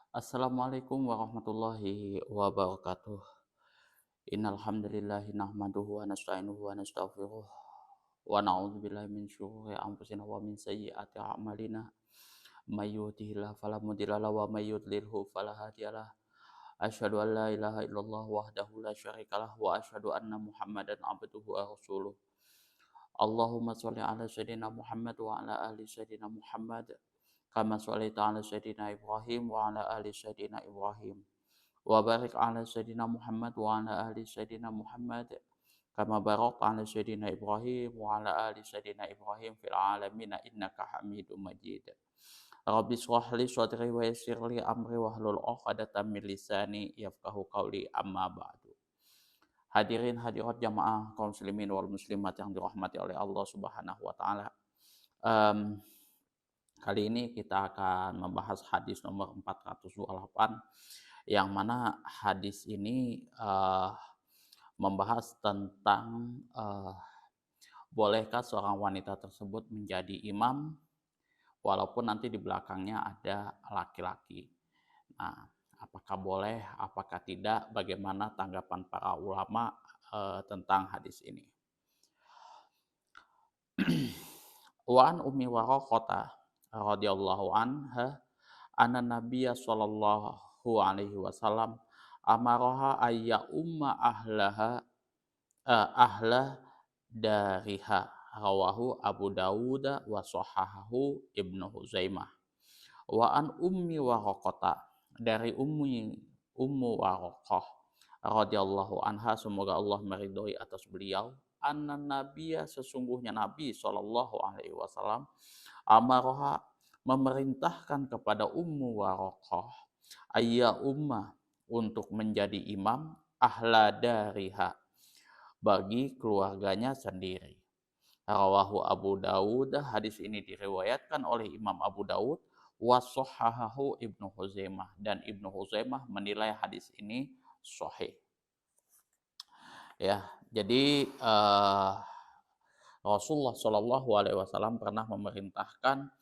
Assalamualaikum warahmatullahi wabarakatuh. Innal hamdalillahi nahmaduhu wa nasta'inuhu wa nastaghfiruh wa na'udzubillahi min syururi anfusina wa min sayyiati a'malina. May yahdihillahu fala mudilla lahu wa may yudlilhu fala hadiyalah. Asyhadu an la ilaha illallah wahdahu la syarikalah wa asyhadu anna Muhammadan abduhu wa rasuluh. Allahumma shalli ala sayyidina Muhammad wa ala ali sayyidina Muhammad kama shallaita ala sayyidina Ibrahim wa ala ali sayyidina Ibrahim. Wa barik ala sayyidina Muhammad wa ala ali sayyidina Muhammad kama barakta ala sayyidina Ibrahim wa ala ali sayyidina Ibrahim fil alamin innaka Hamidum Majid. Rabbi shrah li sadri wa yassir li amri wahlul 'uqdatam min lisani yafqahu qawli amma ba'du. Hadirin hadirat jamaah kaum muslimin wal muslimat yang dirahmati oleh Allah Subhanahu wa taala. Em, Kali ini kita akan membahas hadis nomor 428 yang mana hadis ini membahas tentang bolehkah seorang wanita tersebut menjadi imam walaupun nanti di belakangnya ada laki-laki. Nah, apakah boleh, apakah tidak, bagaimana tanggapan para ulama tentang hadis ini. Wa an Ummi Waraqah radhiyallahu anha anna Nabiyya sallallahu alaihi wasallam amaraha ayya umma ahla dariha, rawahu Abu Dawud wa sahahahu Ibnu Huzaimah. Wa an Ummi Waraqah, dari Ummu Waraqah radhiyallahu anha, semoga Allah meridhoi atas beliau, anna Nabiyya, sesungguhnya Nabi sallallahu alaihi wasallam, amaraha, memerintahkan kepada Ummu Waraqah, ayya umma, untuk menjadi imam, ahla dariha, bagi keluarganya sendiri. Rawahu Abu Dawud, hadis ini diriwayatkan oleh Imam Abu Dawud, wa sahhahahu Ibnu Huzaimah, dan Ibnu Huzaimah menilai hadis ini sahih. Ya, jadi Rasulullah Shallallahu alaihi wasallam pernah memerintahkan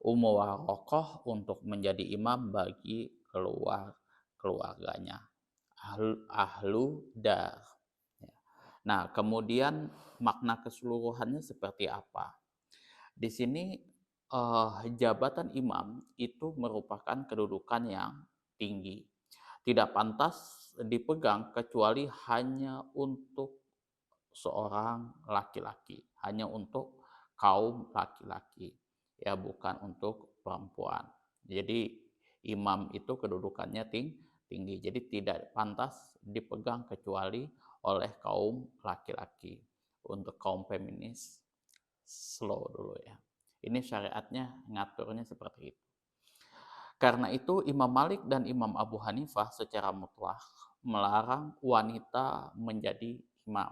Ummu Waraqah untuk menjadi imam bagi keluarganya, ahlu dar. Nah, kemudian makna keseluruhannya seperti apa? Di sini jabatan imam itu merupakan kedudukan yang tinggi. Tidak pantas dipegang kecuali hanya untuk seorang laki-laki, hanya untuk kaum laki-laki, ya bukan untuk perempuan. Jadi imam itu kedudukannya tinggi, jadi tidak pantas dipegang kecuali oleh kaum laki-laki. Untuk kaum feminis, slow dulu ya. Ini syariatnya ngaturnya seperti itu. Karena itu Imam Malik dan Imam Abu Hanifah secara mutlak melarang wanita menjadi imam.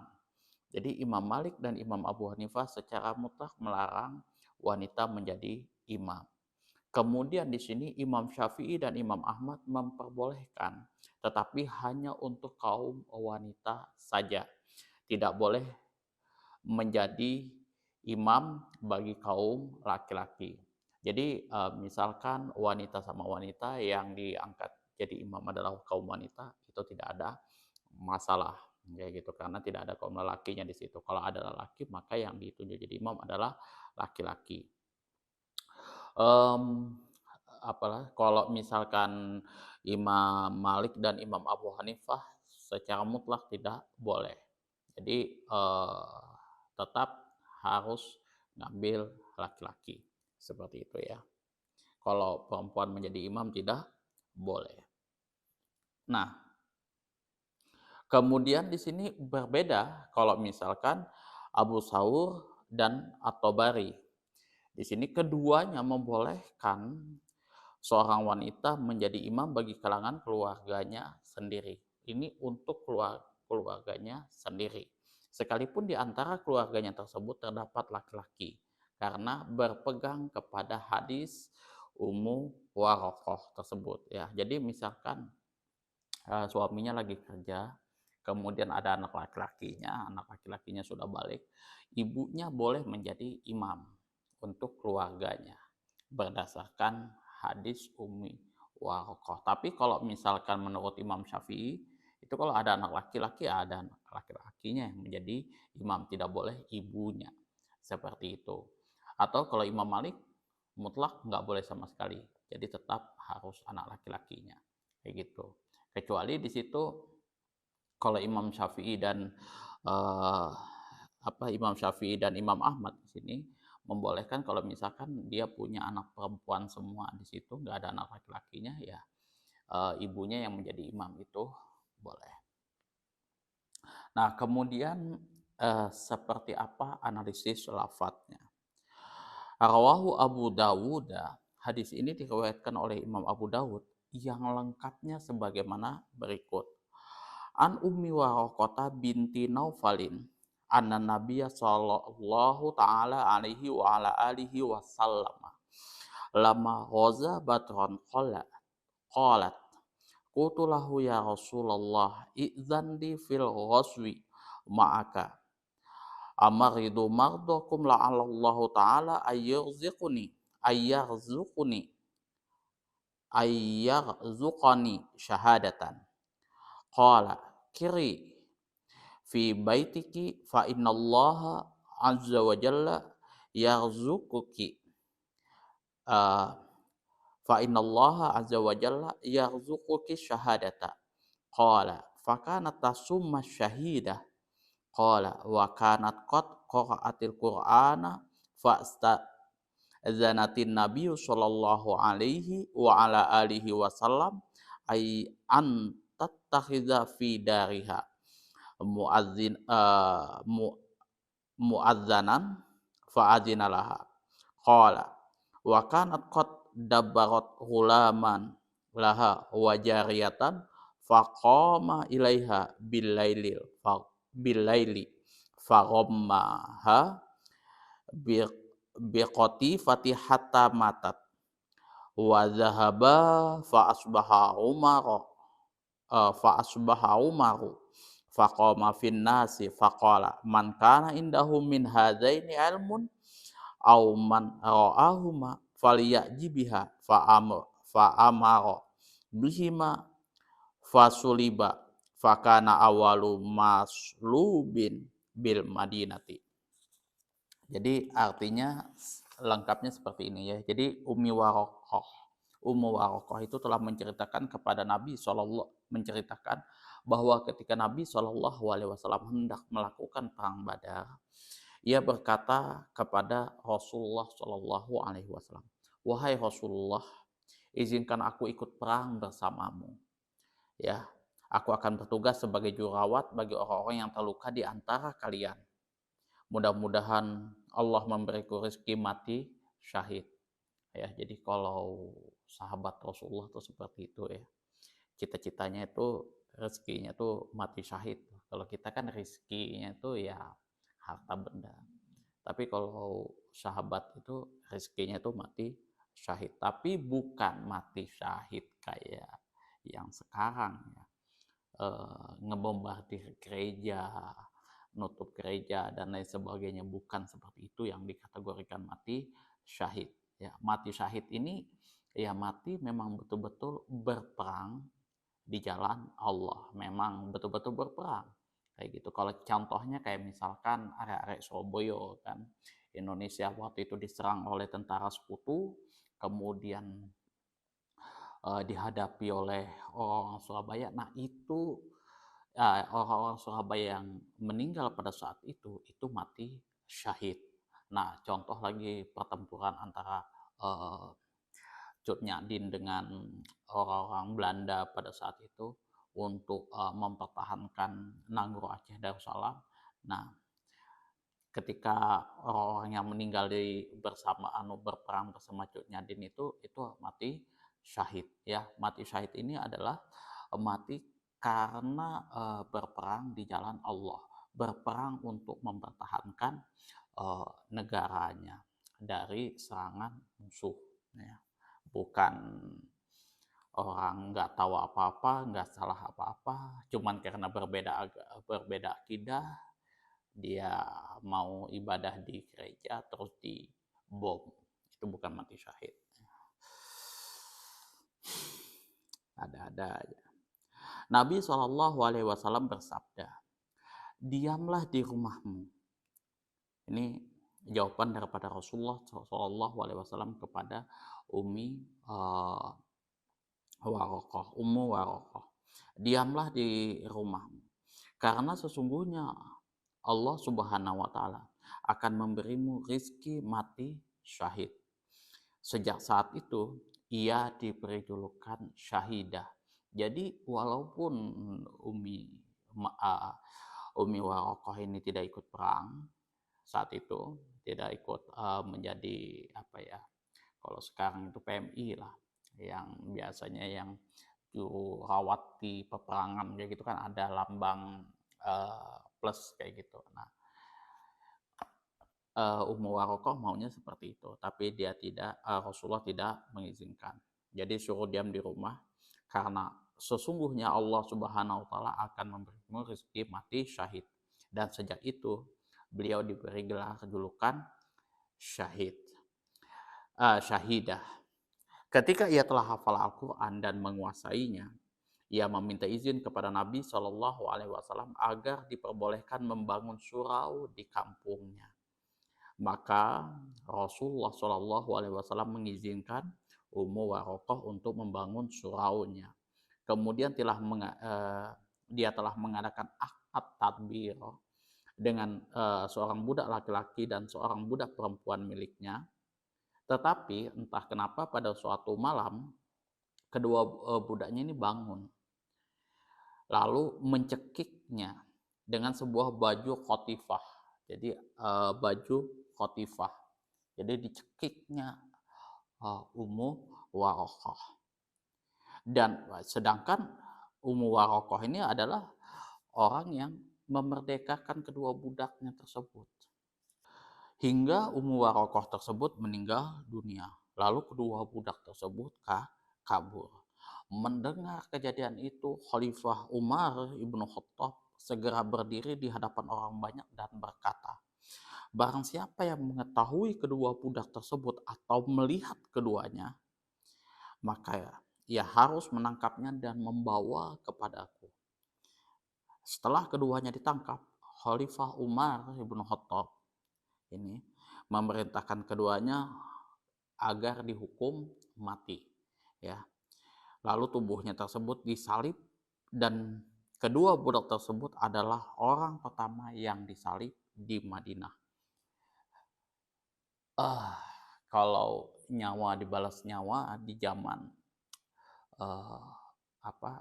Jadi Imam Malik dan Imam Abu Hanifah secara mutlak melarang wanita menjadi imam. Kemudian di sini Imam Syafi'i dan Imam Ahmad memperbolehkan, tetapi hanya untuk kaum wanita saja. Tidak boleh menjadi imam bagi kaum laki-laki. Jadi misalkan wanita sama wanita yang diangkat jadi imam adalah kaum wanita, itu tidak ada masalah kayak gitu, karena tidak ada kaum lelakinya di situ. Kalau ada lelaki maka yang ditunjuk jadi imam adalah laki-laki. Apalah kalau misalkan Imam Malik dan Imam Abu Hanifah secara mutlak tidak boleh. Jadi tetap harus ngambil laki-laki seperti itu ya. Kalau perempuan menjadi imam tidak boleh. Nah, kemudian di sini berbeda kalau misalkan Abu Thawr dan At-Tabari. Di sini keduanya membolehkan seorang wanita menjadi imam bagi kalangan keluarganya sendiri. Ini untuk keluarganya sendiri. Sekalipun di antara keluarganya tersebut terdapat laki-laki, karena berpegang kepada hadis Ummu Waraqah tersebut ya. Jadi misalkan suaminya lagi kerja, kemudian ada anak laki-lakinya sudah balik, ibunya boleh menjadi imam untuk keluarganya berdasarkan hadis Ummi Warokoh. Tapi kalau misalkan menurut Imam Syafi'i, itu kalau ada anak laki-laki, ada anak laki-lakinya yang menjadi imam, tidak boleh ibunya. Seperti itu. Atau kalau Imam Malik, mutlak nggak boleh sama sekali. Jadi tetap harus anak laki-lakinya. Kayak gitu. Kecuali di situ kalau Imam Syafi'i dan eh, Imam Syafi'i dan Imam Ahmad di sini membolehkan kalau misalkan dia punya anak perempuan semua di situ, nggak ada anak laki-lakinya, ya ibunya yang menjadi imam itu boleh. Nah, kemudian seperti apa analisis lafadznya? Rawahu Abu Dawud. Hadis ini diriwayatkan oleh Imam Abu Dawud yang lengkapnya sebagaimana berikut. An Ummi Waraqah binti Naufalin anna Nabiya sallallahu taala alaihi wa ala alihi wasallam lama ghaza batran qalat qultu lahu ya Rasulullah idzan li fil ghazwi ma'aka amaridu mardakum la'allahu ta'ala ayyarzuqani syahadatan qala kiri fi baitiki fa innallaha azza wa jalla yarzuquki fa innallaha azza wa jalla yarzuquki syahadata qala fakanat tasumma syahidah qala wa kanat qad qara'atil qur'ana fa'stazanatin nabiyyu sallallahu alaihi wa ala alihi wasallam ay an tattakhidha fi dariha muadzin muadzanan fa'adzina laha qala wa kanat qad dabbarat ghulaman laha wa jariyatan faqama ilaiha billaili faghammaha biqati fatihata matat wa dhahaba fa asbaha umaru faqama fin nasi faqala man kana indahu min hadzaini ilmun aw man ra'ahuma falyaji biha fa amara bihima fasuliba fakana awalu maslubin bil madinati. Jadi artinya lengkapnya seperti ini ya. Jadi Ummu Warokoh itu telah menceritakan kepada Nabi menceritakan bahwa ketika Nabi SAW hendak melakukan perang Badar, ia berkata kepada Rasulullah SAW, wahai Rasulullah, izinkan aku ikut perang bersamamu. Ya, aku akan bertugas sebagai jurawat bagi orang-orang yang terluka di antara kalian. Mudah-mudahan Allah memberiku rezeki mati syahid. Ya, jadi kalau sahabat Rasulullah itu seperti itu ya. Cita-citanya itu rezekinya tuh mati syahid. Kalau kita kan rezekinya itu ya harta benda. Tapi kalau sahabat itu rezekinya itu mati syahid. Tapi bukan mati syahid kayak yang sekarang ya. Ngebombardir gereja, nutup gereja dan lain sebagainya, bukan seperti itu yang dikategorikan mati syahid. Ya, mati syahid ini ya mati memang betul-betul berperang di jalan Allah, memang betul-betul berperang kayak gitu. Kalau contohnya kayak misalkan arek-arek Surabaya kan, Indonesia waktu itu diserang oleh tentara sekutu, kemudian dihadapi oleh orang Surabaya. Nah itu orang-orang Surabaya yang meninggal pada saat itu mati syahid. Nah contoh lagi pertempuran antara Cut Nyak dengan orang-orang Belanda pada saat itu untuk mempertahankan Nangro Aceh Darussalam. Nah, ketika orang-orang yang meninggal berperang bersama Cut Nyak itu mati syahid ya. Mati syahid ini adalah mati karena berperang di jalan Allah, berperang untuk mempertahankan negaranya dari serangan musuh ya. Bukan orang nggak tahu apa-apa, nggak salah apa-apa, cuman karena berbeda akidah, dia mau ibadah di gereja terus dibom. Itu bukan mati syahid. ada-ada aja. Nabi SAW bersabda, diamlah di rumahmu. Ini jawaban daripada Rasulullah SAW kepada Umi Ummu Warokoh. Diamlah di rumahmu, karena sesungguhnya Allah Subhanahu wa Ta'ala akan memberimu rizki mati syahid. Sejak saat itu ia diberi julukan syahidah. Jadi walaupun Umi Warokoh ini tidak ikut perang saat itu, tidak ikut menjadi apa ya, kalau sekarang itu PMI lah, yang biasanya yang juru rawat di peperangan kayak gitu kan, ada lambang plus kayak gitu. Nah, Ummu Warokoh maunya seperti itu, tapi dia tidak, Rasulullah tidak mengizinkan. Jadi suruh diam di rumah, karena sesungguhnya Allah Subhanahu wa Ta'ala akan memberimu rezeki mati syahid. Dan sejak itu beliau diberi gelar julukan syahid, syahidah. Ketika ia telah hafal Al-Quran dan menguasainya, ia meminta izin kepada Nabi SAW agar diperbolehkan membangun surau di kampungnya. Maka Rasulullah SAW mengizinkan Ummu Warokoh untuk membangun suraunya. Kemudian dia telah mengadakan akad tadbir dengan seorang budak laki-laki dan seorang budak perempuan miliknya. Tetapi entah kenapa pada suatu malam kedua budaknya ini bangun, lalu mencekiknya dengan sebuah baju khotifah. Jadi baju khotifah. Jadi dicekiknya Ummu Warokoh. Dan sedangkan Ummu Warokoh ini adalah orang yang memerdekakan kedua budaknya tersebut. Hingga Ummu Warokoh tersebut meninggal dunia. Lalu kedua budak tersebut kabur. Mendengar kejadian itu, Khalifah Umar ibnu Khattab segera berdiri di hadapan orang banyak dan berkata, barang siapa yang mengetahui kedua budak tersebut atau melihat keduanya, maka ia harus menangkapnya dan membawa kepadaku. Setelah keduanya ditangkap, Khalifah Umar ibnu Khattab ini memerintahkan keduanya agar dihukum mati, ya. Lalu tubuhnya tersebut disalib, dan kedua budak tersebut adalah orang pertama yang disalib di Madinah. Kalau nyawa dibalas nyawa di zaman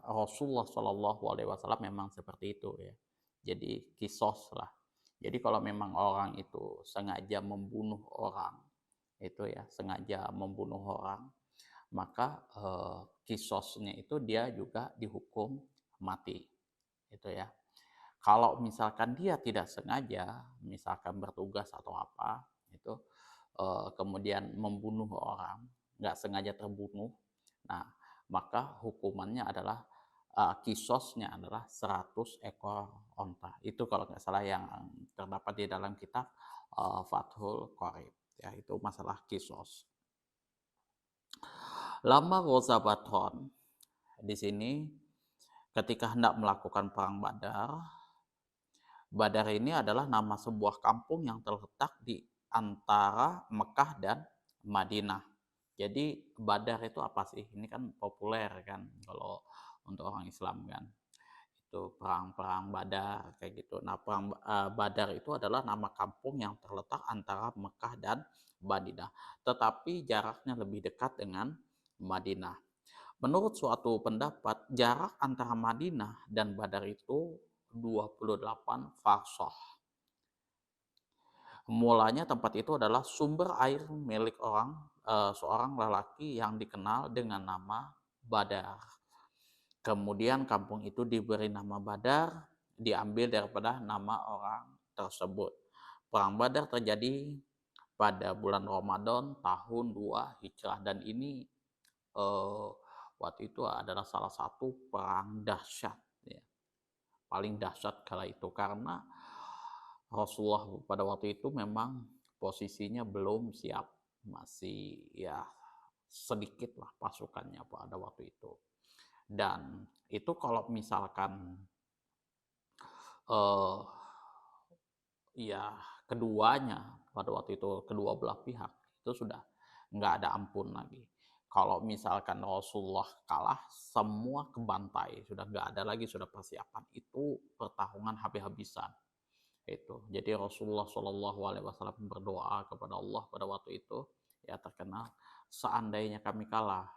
Rasulullah SAW memang seperti itu ya. Jadi kisos lah. Jadi kalau memang orang itu sengaja membunuh orang, itu ya sengaja membunuh orang, maka kisosnya itu dia juga dihukum mati, itu ya. Kalau misalkan dia tidak sengaja, misalkan bertugas atau apa, itu kemudian membunuh orang, nggak sengaja terbunuh, nah maka hukumannya adalah kisosnya adalah 100 ekor onta. Itu kalau nggak salah yang terdapat di dalam kitab Fathul Qorib. Ya, itu masalah kisos. Lama Ghazabatron, di sini ketika hendak melakukan perang Badar. Badar ini adalah nama sebuah kampung yang terletak di antara Mekah dan Madinah. Jadi Badar itu apa sih? Ini kan populer kan kalau untuk orang Islam kan. Itu perang-perang Badar kayak gitu. Nah, perang Badar itu adalah nama kampung yang terletak antara Mekah dan Madinah, tetapi jaraknya lebih dekat dengan Madinah. Menurut suatu pendapat, jarak antara Madinah dan Badar itu 28 farsah. Mulanya tempat itu adalah sumber air milik seorang lelaki yang dikenal dengan nama Badar. Kemudian kampung itu diberi nama Badar, diambil daripada nama orang tersebut. Perang Badar terjadi pada bulan Ramadan tahun 2 Hijrah, dan ini waktu itu adalah salah satu perang dahsyat, ya. Paling dahsyat kala itu karena Rasulullah pada waktu itu memang posisinya belum siap, masih ya sedikit lah pasukannya pada waktu itu. Dan itu kalau misalkan eh, ya keduanya pada waktu itu kedua belah pihak itu sudah nggak ada ampun lagi. Kalau misalkan Rasulullah kalah, semua kebantai, sudah nggak ada lagi, sudah persiapan itu pertarungan habis-habisan itu. Jadi Rasulullah Shallallahu Alaihi Wasallam berdoa kepada Allah pada waktu itu, ya terkenal, seandainya kami kalah,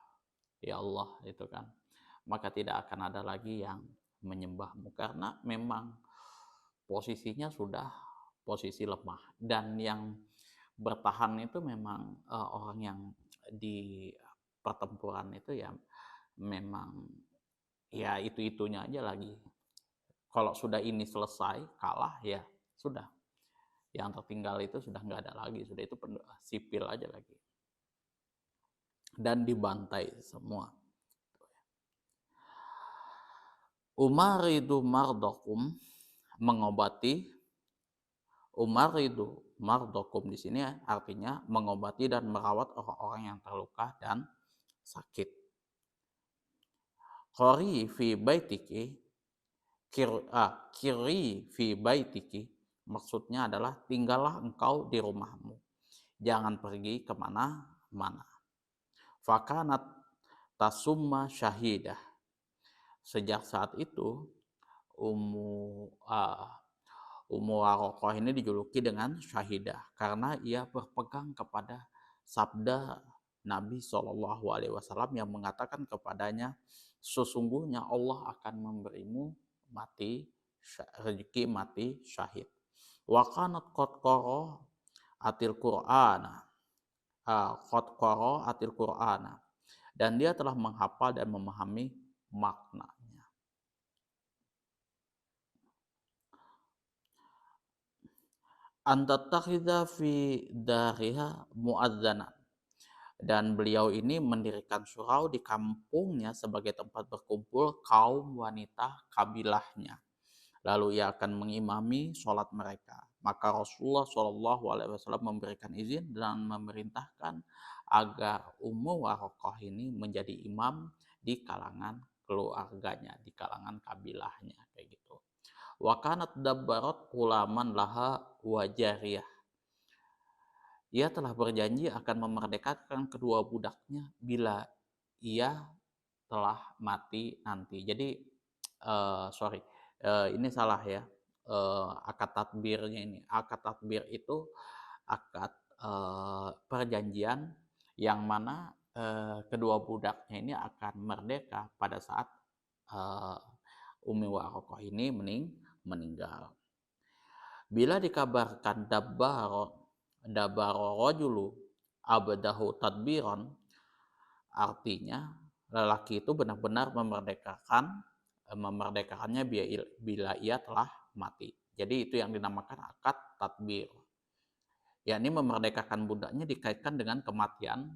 ya Allah itu kan, maka tidak akan ada lagi yang menyembahmu, karena memang posisinya sudah posisi lemah, dan yang bertahan itu memang orang yang di pertempuran itu ya memang ya itu-itunya aja lagi. Kalau sudah ini selesai kalah ya sudah, yang tertinggal itu sudah nggak ada lagi, sudah itu sipil aja lagi dan dibantai semua. Umar itu mardokum, mengobati. Umar itu mardokum di sini artinya mengobati dan merawat orang-orang yang terluka dan sakit. Qori fi baitiki, kiri fi baitiki, maksudnya adalah tinggallah engkau di rumahmu, jangan pergi kemana-mana. Fakanat tasumma syahidah, sejak saat itu Ummu Warokoh ini dijuluki dengan syahidah karena ia berpegang kepada sabda Nabi Shallallahu Alaihi Wasallam yang mengatakan kepadanya, sesungguhnya Allah akan memberimu rezeki mati syahid. Wa kanat qad qara atil Qur'ana, atil Qur'ana, dan dia telah menghafal dan memahami maknanya. Antatakhidha fi dariha muadzana, dan beliau ini mendirikan surau di kampungnya sebagai tempat berkumpul kaum wanita kabilahnya. Lalu ia akan mengimami sholat mereka. Maka Rasulullah Shallallahu Alaihi Wasallam memberikan izin dan memerintahkan agar Ummu Warokoh ini menjadi imam di kalangan keluarganya, di kalangan kabilahnya, kayak gitu. Wakanat dabbarat ulaman laha wajariyah. Ia telah berjanji akan memerdekakan kedua budaknya bila ia telah mati nanti. Jadi ini salah ya, akad tadbirnya ini. Akad tadbir itu akad perjanjian yang mana kedua budaknya ini akan merdeka pada saat Umi Warokoh ini meninggal. Bila dikabarkan dabaro rojulu abdahu tadbiron, artinya lelaki itu benar-benar memerdekakannya bila ia telah mati. Jadi itu yang dinamakan akad tadbir. Yakni memerdekakan budaknya dikaitkan dengan kematian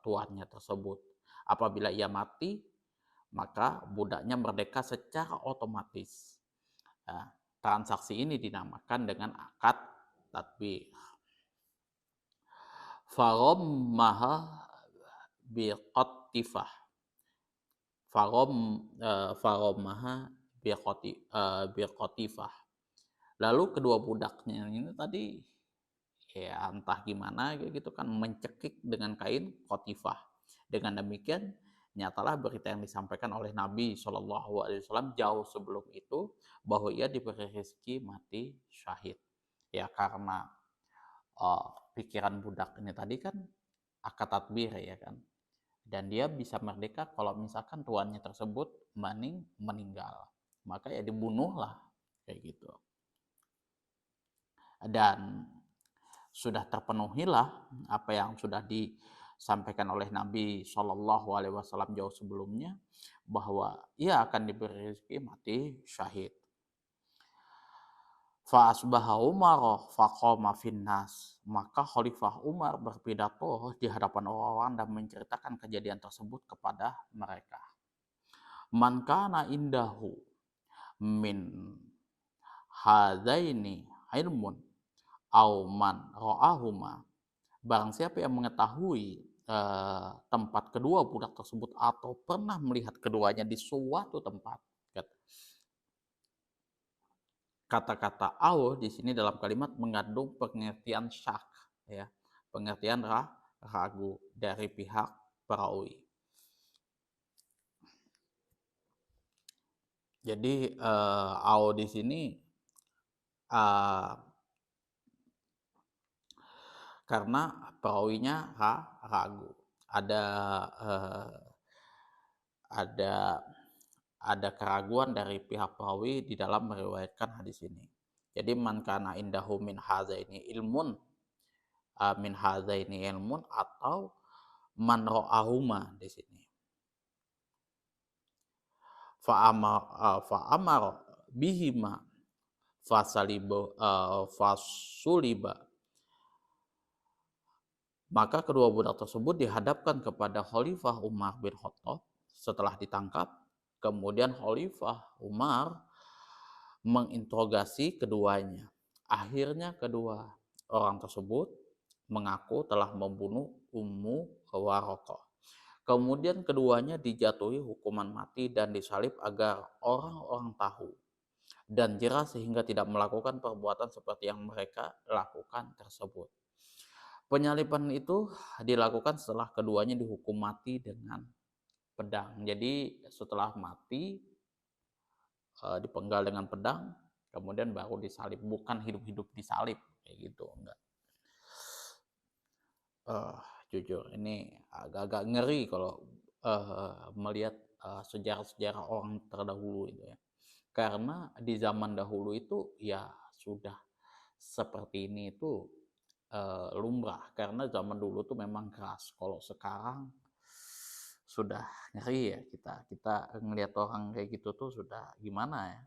tuannya tersebut. Apabila ia mati, maka budaknya merdeka secara otomatis. Nah, transaksi ini dinamakan dengan akad tadbir. Farommaha biqatifah. Farommaha biqatifah. Lalu kedua budaknya ini tadi ya entah gimana gitu kan mencekik dengan kain qatifah. Dengan demikian nyatalah berita yang disampaikan oleh Nabi Shallallahu Alaihi Wasallam jauh sebelum itu bahwa ia diberi rezeki mati syahid. Ya karena pikiran budak ini tadi kan akad tadbir ya kan, dan dia bisa merdeka kalau misalkan tuannya tersebut meninggal, maka ya dibunuhlah kayak gitu. Dan sudah terpenuhilah apa yang sudah disampaikan oleh Nabi Shallallahu Alaihi Wasallam jauh sebelumnya bahwa ia akan diberi rezeki mati syahid. Fa'asbaha Umar faqama finnas, maka Khalifah Umar berpidato di hadapan orang-orang dan menceritakan kejadian tersebut kepada mereka. Man kana indahu min hadaini ilmun au man ra'ahuma, barang siapa yang mengetahui tempat kedua budak tersebut atau pernah melihat keduanya di suatu tempat. Kata-kata "au" di sini dalam kalimat mengandung pengertian syak, ya, pengertian ragu dari pihak perawi. Jadi "au" di sini uh, karena perawinya ragu. Ada uh, ada ada keraguan dari pihak perawi di dalam meriwayatkan hadis ini. Jadi man kana indahu min hadzaini ilmun, min hadzaini ilmun, atau man ra'ahuma di sini. Fa amar bihima fasuliba, maka kedua budak tersebut dihadapkan kepada Khalifah Umar bin Khattab setelah ditangkap. Kemudian Khalifah Umar menginterogasi keduanya. Akhirnya kedua orang tersebut mengaku telah membunuh Ummu Waraqah. Kemudian keduanya dijatuhi hukuman mati dan disalib agar orang-orang tahu dan jerah sehingga tidak melakukan perbuatan seperti yang mereka lakukan tersebut. Penyaliban itu dilakukan setelah keduanya dihukum mati dengan pedang. Jadi setelah mati dipenggal dengan pedang, kemudian baru disalib, bukan hidup-hidup disalib kayak gitu, enggak. Jujur ini agak-agak ngeri kalau melihat sejarah-sejarah orang terdahulu itu ya. Karena di zaman dahulu itu ya sudah seperti ini itu lumrah, karena zaman dulu tuh memang keras. Kalau sekarang sudah ngeri ya, kita ngelihat orang kayak gitu tuh sudah gimana ya.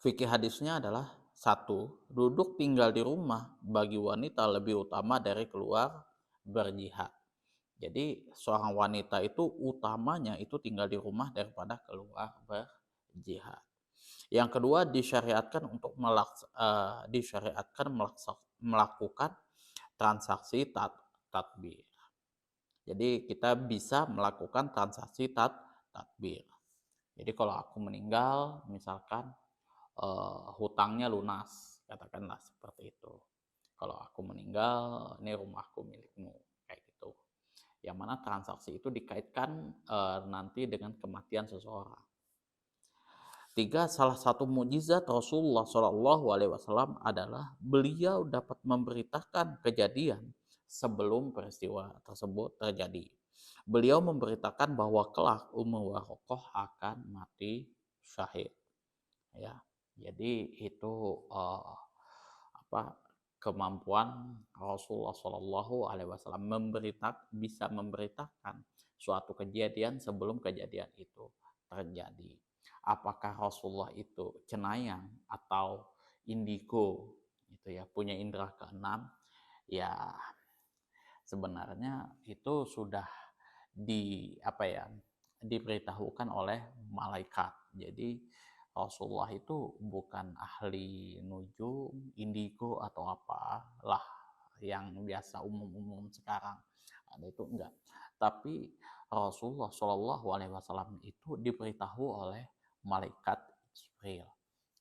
Fikih hadisnya adalah satu, duduk tinggal di rumah bagi wanita lebih utama dari keluar berjihad. Jadi seorang wanita itu utamanya itu tinggal di rumah daripada keluar berjihad. Yang kedua, disyariatkan melakukan transaksi tadbir. Jadi kita bisa melakukan transaksi tadbir. Jadi kalau aku meninggal, misalkan hutangnya lunas, katakanlah seperti itu. Kalau aku meninggal, ini rumahku milikmu, kayak gitu. Yang mana transaksi itu dikaitkan nanti dengan kematian seseorang. Tiga, salah satu mukjizat Rasulullah SAW adalah beliau dapat memberitakan kejadian sebelum peristiwa tersebut terjadi. Beliau memberitakan bahwa kelak Ummu Waraqah akan mati syahid. Ya, jadi itu kemampuan Rasulullah SAW bisa memberitakan suatu kejadian sebelum kejadian itu terjadi. Apakah Rasulullah itu cenayang atau indigo gitu ya, punya indera keenam, ya sebenarnya itu sudah diberitahukan oleh malaikat. Jadi Rasulullah itu bukan ahli nujum, indigo atau apalah yang biasa umum-umum sekarang. Ada itu enggak. Tapi Rasulullah SAW itu diberitahu oleh malaikat Jibril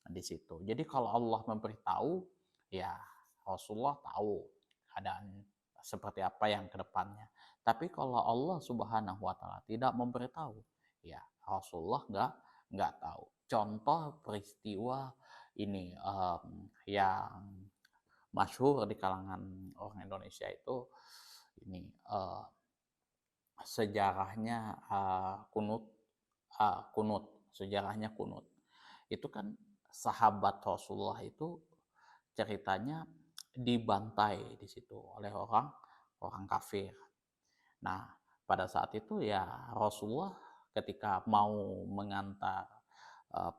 di situ. Jadi kalau Allah memberitahu, ya Rasulullah tahu keadaan seperti apa yang kedepannya. Tapi kalau Allah Subhanahu wa taala tidak memberitahu, ya Rasulullah nggak tahu. Contoh peristiwa ini yang masyhur di kalangan orang Indonesia itu ini sejarahnya kunut, sejarahnya kunut. Itu kan sahabat Rasulullah itu ceritanya dibantai di situ oleh orang kafir. Nah, pada saat itu ya Rasulullah ketika mau mengantar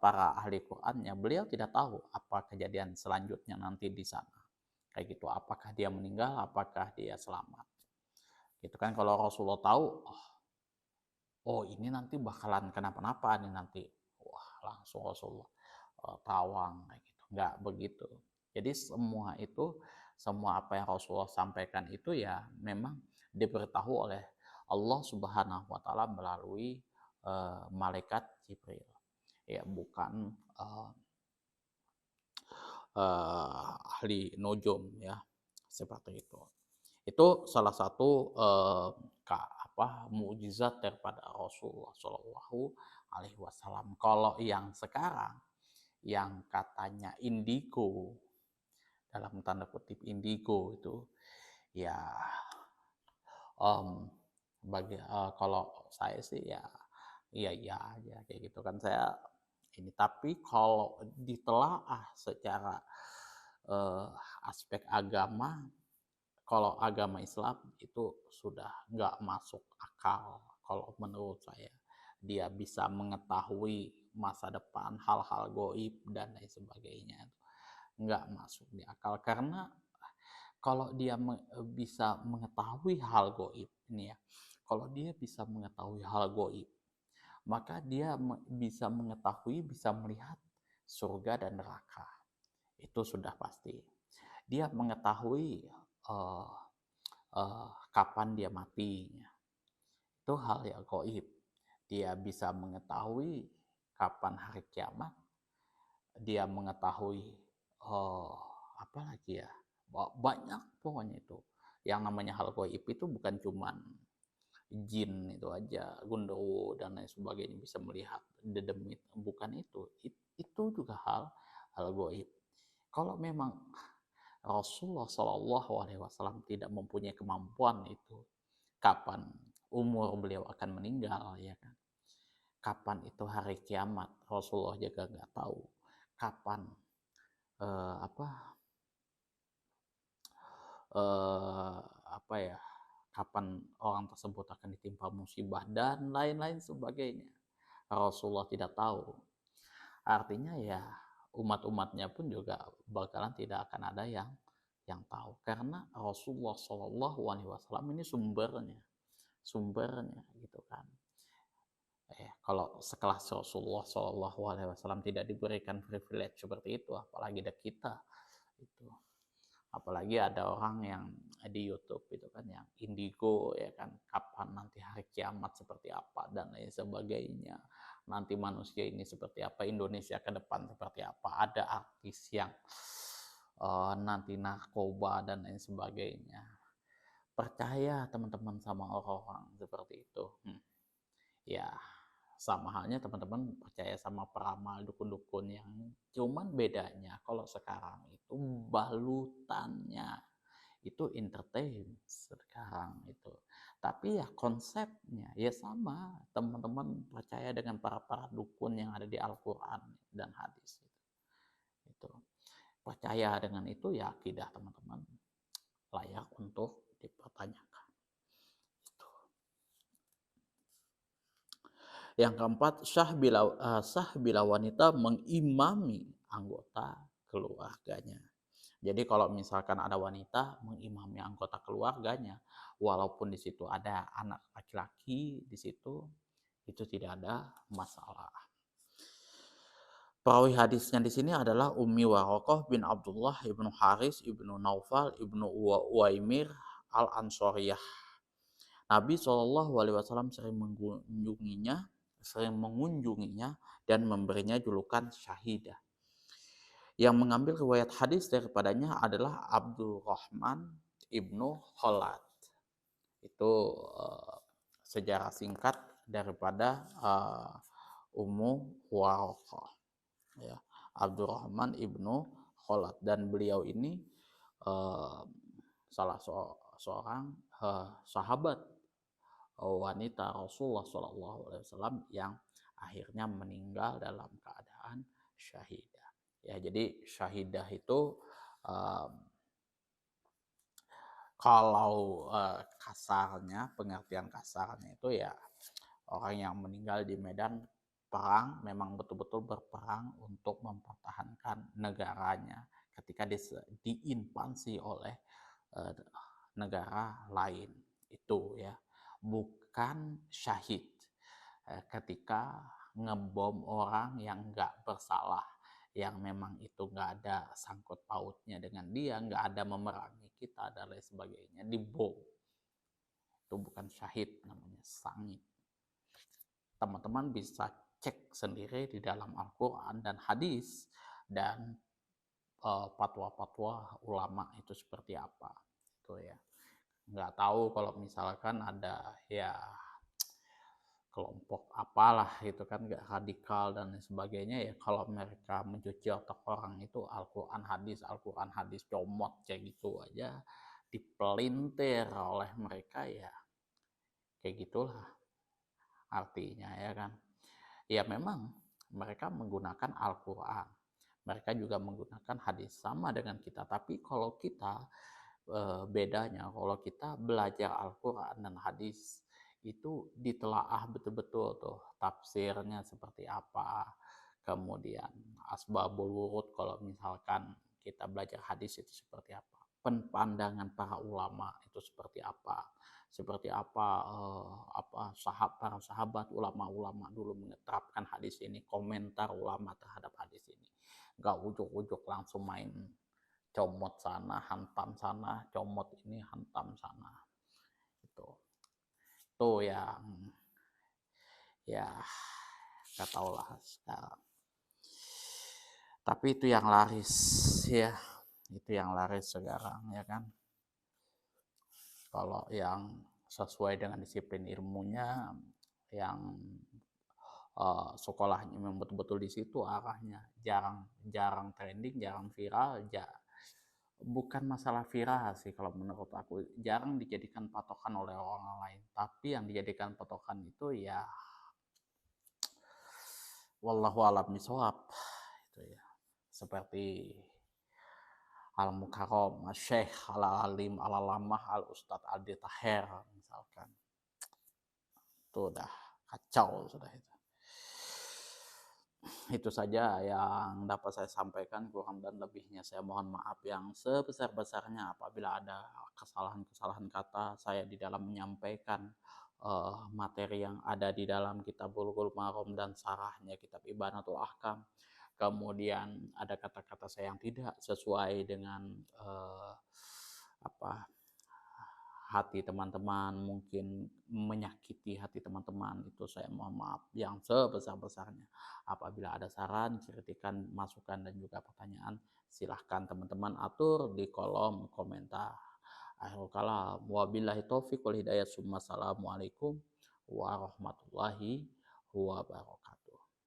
para ahli Qur'annya, beliau tidak tahu apa kejadian selanjutnya nanti di sana. Kayak gitu, apakah dia meninggal, apakah dia selamat. Gitu kan, kalau Rasulullah tahu, oh ini nanti bakalan kenapa-napa nih nanti. Wah, langsung Rasulullah tawang kayak gitu. Enggak begitu. Jadi semua itu Semua apa yang Rasulullah sampaikan itu ya memang diberitahu oleh Allah Subhanahu wa taala melalui malaikat Jibril. Ya, bukan ahli nujum ya, seperti itu. Itu salah satu mukjizat daripada Rasulullah Shallallahu Alaihi Wasallam. Kalau yang sekarang, yang katanya indigo, dalam tanda kutip indigo itu, ya kalau saya sih ya iya aja kayak gitu kan, saya ini. Tapi kalau ditelaah secara eh, aspek agama, kalau agama Islam itu sudah nggak masuk akal kalau menurut saya. Dia bisa mengetahui masa depan, hal-hal goib dan lain sebagainya, nggak masuk di akal. Karena kalau dia bisa mengetahui hal goib ini ya, kalau dia bisa mengetahui hal goib, maka dia bisa mengetahui, bisa melihat surga dan neraka. Itu sudah pasti. Dia mengetahui uh, kapan dia matinya. Itu hal yang goib. Dia bisa mengetahui kapan hari kiamat. Dia mengetahui uh, apa lagi ya? Banyak pokoknya itu. Yang namanya hal goib itu bukan cuman jin itu aja, gundurwo dan lain sebagainya bisa melihat dedemit, bukan itu. Itu juga hal goib. Kalau memang Rasulullah Shallallahu Alaihi Wasallam tidak mempunyai kemampuan itu, kapan umur beliau akan meninggal, ya kan? Kapan itu hari kiamat, Rasulullah juga nggak tahu. Kapan eh, apa eh, apa ya? Kapan orang tersebut akan ditimpa musibah dan lain-lain sebagainya. Rasulullah tidak tahu. Artinya ya umat-umatnya pun juga bakalan tidak akan ada yang tahu, karena Rasulullah Shallallahu Alaihi Wasallam ini sumbernya gitu kan. Kalau sekelas Rasulullah Shallallahu Alaihi Wasallam tidak diberikan privilege seperti itu, apalagi ada kita itu. Apalagi ada orang yang di YouTube itu kan yang indigo ya kan, kapan nanti hari kiamat seperti apa dan lain sebagainya, nanti manusia ini seperti apa, Indonesia ke depan seperti apa, ada artis yang nanti narkoba dan lain sebagainya. Percaya teman-teman sama orang-orang seperti itu. Ya sama halnya teman-teman percaya sama peramal, dukun-dukun, yang cuman bedanya kalau sekarang itu balutannya itu entertain sekarang itu. Tapi ya konsepnya ya sama, teman-teman percaya dengan para dukun yang ada di Al-Quran dan hadis itu. Percaya dengan itu ya akidah teman-teman layak untuk dipertanyakan. Yang keempat, sah bila wanita mengimami anggota keluarganya. Jadi kalau misalkan ada wanita mengimami anggota keluarganya, walaupun di situ ada anak laki-laki di situ, itu tidak ada masalah. Perawi hadisnya di sini adalah Ummi Warokoh bin Abdullah ibnu Haris ibnu Naufal ibnu Uwaimir al-Ansoriyah. Nabi SAW sering mengunjunginya dan memberinya julukan Syahidah. Yang mengambil riwayat hadis daripadanya adalah Abdul Rahman ibnu Khalad. Itu sejarah singkat daripada Ummu Waroqah. Ya, Abdul Rahman ibnu Khalad, dan beliau ini salah seorang sahabat wanita Rasulullah SAW yang akhirnya meninggal dalam keadaan syahidah. Ya, jadi syahidah itu kalau kasarnya, pengertian kasarnya itu ya orang yang meninggal di medan perang, memang betul-betul berperang untuk mempertahankan negaranya ketika diinvasi oleh negara lain itu ya. Bukan syahid ketika ngebom orang yang nggak bersalah, yang memang itu nggak ada sangkut pautnya dengan dia, nggak ada memerangi kita dan lain sebagainya, dibom. Itu bukan syahid, namanya sangit. Teman-teman bisa cek sendiri di dalam Al-Quran dan hadis, dan fatwa-fatwa ulama itu seperti apa. Itu ya. Nggak tahu kalau misalkan ada ya kelompok apalah gitu kan, nggak radikal dan lain sebagainya, ya kalau mereka mencuci otak orang itu Al-Quran hadis comot kayak gitu aja dipelintir oleh mereka, ya kayak gitulah artinya, ya kan. Ya memang mereka menggunakan Al-Quran, mereka juga menggunakan hadis sama dengan kita, tapi kalau kita bedanya, kalau kita belajar Al-Quran dan hadis itu ditelaah betul-betul tuh tafsirnya seperti apa, kemudian asbabul wurud kalau misalkan kita belajar hadis itu seperti apa, pandangan para ulama itu seperti apa para sahabat ulama-ulama dulu menetapkan hadis ini, komentar ulama terhadap hadis ini, nggak ujuk-ujuk langsung main comot sana, hantam sana, comot ini, hantam sana. Itu yang ya nggak tahu lah sekarang. Tapi itu yang laris ya, itu yang laris sekarang, ya kan. Kalau yang sesuai dengan disiplin ilmunya, yang sekolahnya memang betul-betul di situ arahnya, jarang trending, jarang viral, bukan masalah viral sih kalau menurut aku, jarang dijadikan patokan oleh orang lain, tapi yang dijadikan patokan itu ya wallahu alam bisawab, itu ya, seperti al mukarram syekh al alim al alamah al ustad Aldi Taher misalkan, itu udah kacau sudah itu. Itu saja yang dapat saya sampaikan, kurang dan lebihnya saya mohon maaf yang sebesar-besarnya apabila ada kesalahan-kesalahan kata saya di dalam menyampaikan materi yang ada di dalam kitab Bulughul Maram dan sarahnya kitab Ibanatul Ahkam. Kemudian ada kata-kata saya yang tidak sesuai dengan hati teman-teman, mungkin menyakiti hati teman-teman, itu saya mohon maaf yang sebesar-besarnya. Apabila ada saran, kritikan, masukan, dan juga pertanyaan, silahkan teman-teman atur di kolom komentar. Akhirul kalam, wabillahi taufiq wal hidayah, assalamualaikum warahmatullahi wabarakatuh.